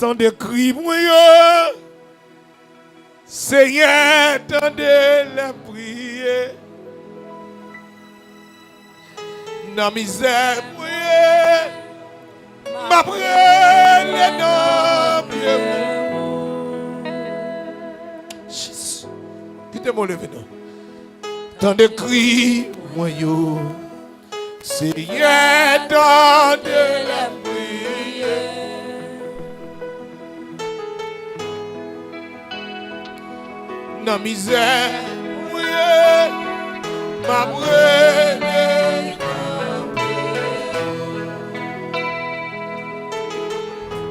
Tendez cri moi. Seigneur, tendez la prière. Dans misère, ma prière, les noms. Jésus. Quittez-moi lever non. Tendez cri moi. Seigneur, tendez la prière. Dans misère, ma prière.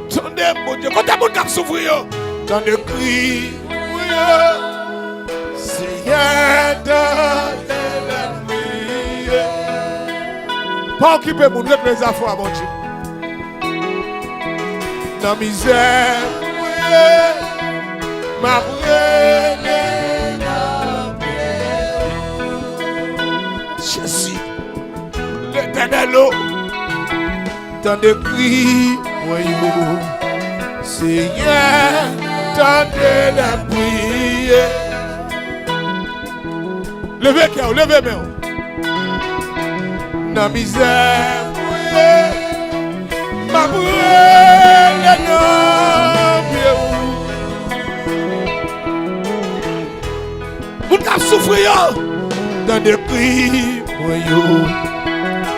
Tendez mon Dieu, quand mon cap s'ouvre, tendez cri, Seigneur, tendez la prière. Pas occuper mon Dieu, les affaires, mon Dieu. Dans misère, ma prière. Jésus, l'éternel, tendez cri, Seigneur, tendez la prière. Levez cœur, levez main. Dans misère, ma prière, vous n'avez souffert dans des cris,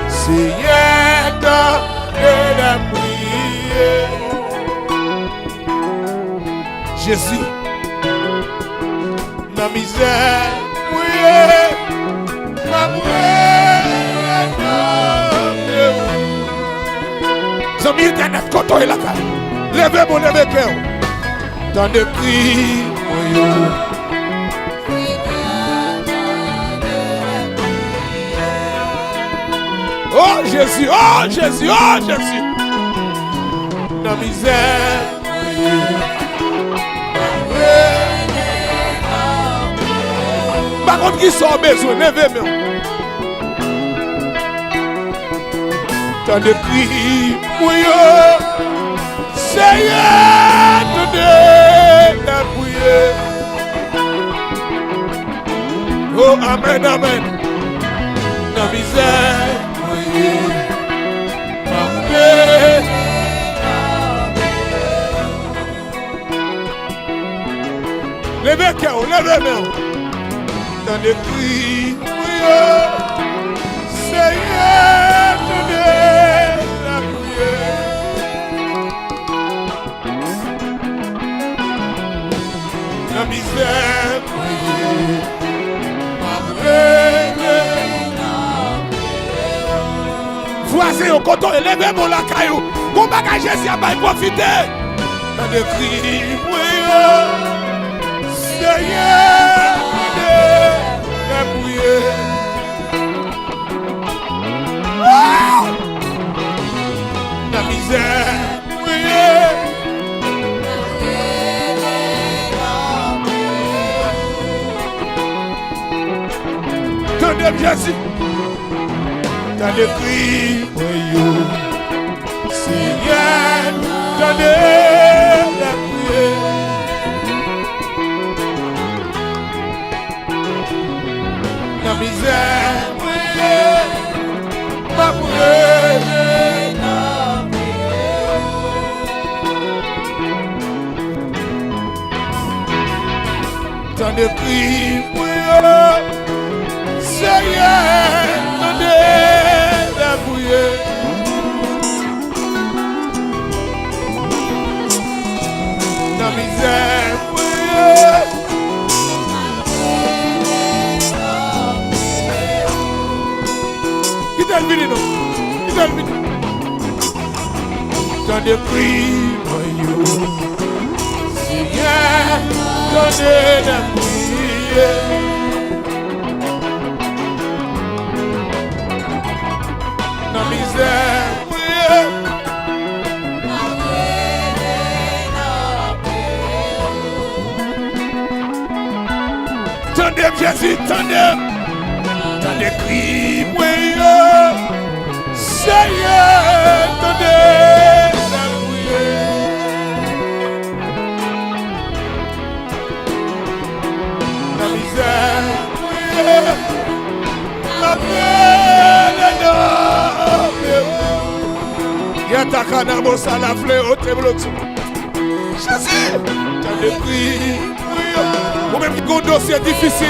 Seigneur, tendez la prière. Jésus, ma misère, ma prière. Zami internet, quand est la carte. Levez mon levez cœur. Dans des cris, oh Jésus, oh Jésus, oh Jésus. Dans misère, par contre, qui sont besoin, levez-moi. Tant de cris, oui, Seigneur, tendez la prière. Oh, amen, amen. La misère, oui, amen. Levez cœur, levez-moi. Dans les cris, oui, Seigneur, tendez la prière. La misère, oui, voisin au coton, levez mon lacaillou. Bon bagage, Jésus a pas profité. Dans les cris, oui, Seigneur, la prière. Oh! La misère, oui. Tenez Jésus. Dans les cris, oui. Seigneur, tenez la prière. La misère, ma prière. Tant de cris, Seigneur, tendez la prière. La misère, Qui t'a le vide? Tant de cris, Seigneur, tendez la prière. La misère, tendez Jésus, tendez. Tendez cris, Seigneur, tendez la prière. Jésus, t'as des prix. Ou même qui ont un dossier difficile.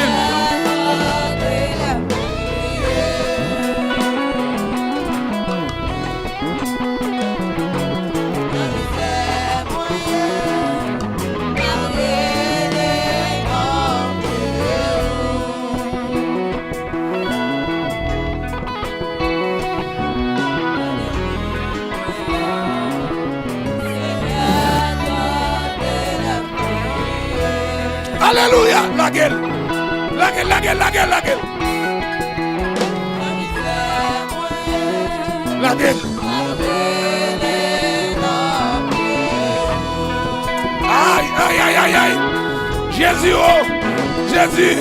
Alléluia, la gueule. La gueule, la gueule, la gueule, la gueule. La gueule. Aïe, aïe, aïe, aïe, aïe. Jésus, oh, Jésus.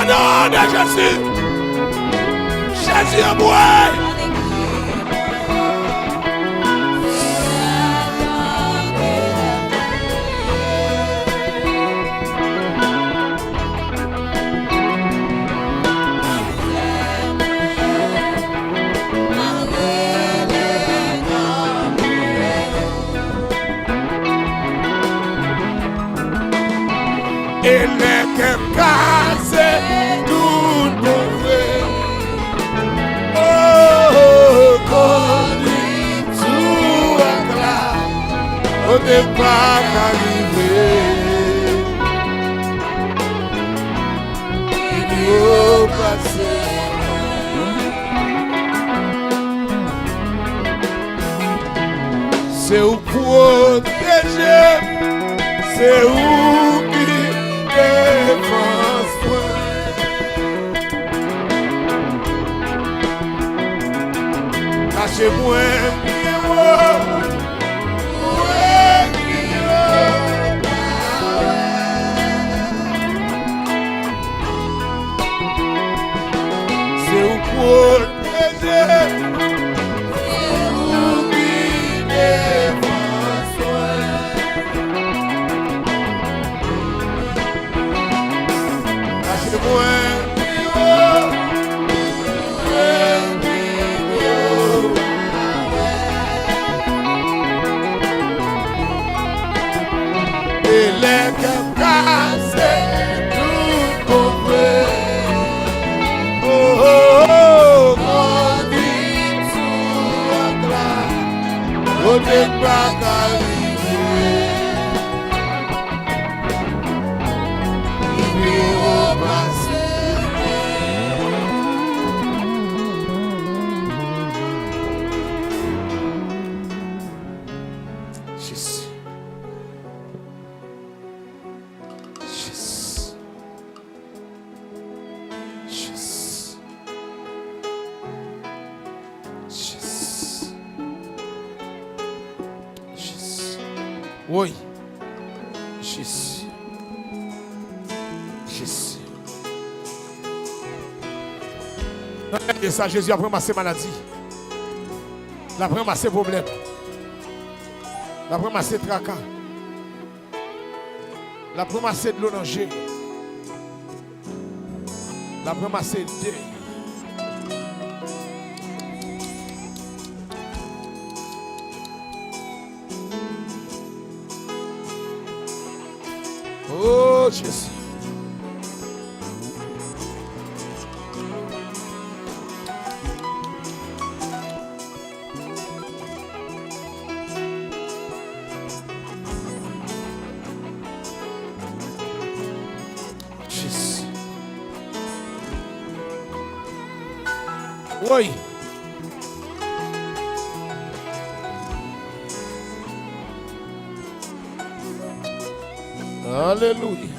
Non, de Jésus. Jésus est moi. Et les que cassent tout mauvais. Oh, conduit sous un glas, on n'est pas arrivé. Il faut passer. C'est où protéger, c'est où cachez-moi, c'est où protéger, c'est où guider mon soin. Cachez-moi. On n'est pas arrivé. Il faut passer. Jésus. Jésus. Jésus. Oui, Jésus. Jésus. Et ça, Jésus a ramassé maladie. Il a ramassé problème. Il a ramassé tracas. Il a ramassé de l'eau dans le jeu. Il a ramassé deuil. Oh Jésus. Jésus. Oui. Alléluia.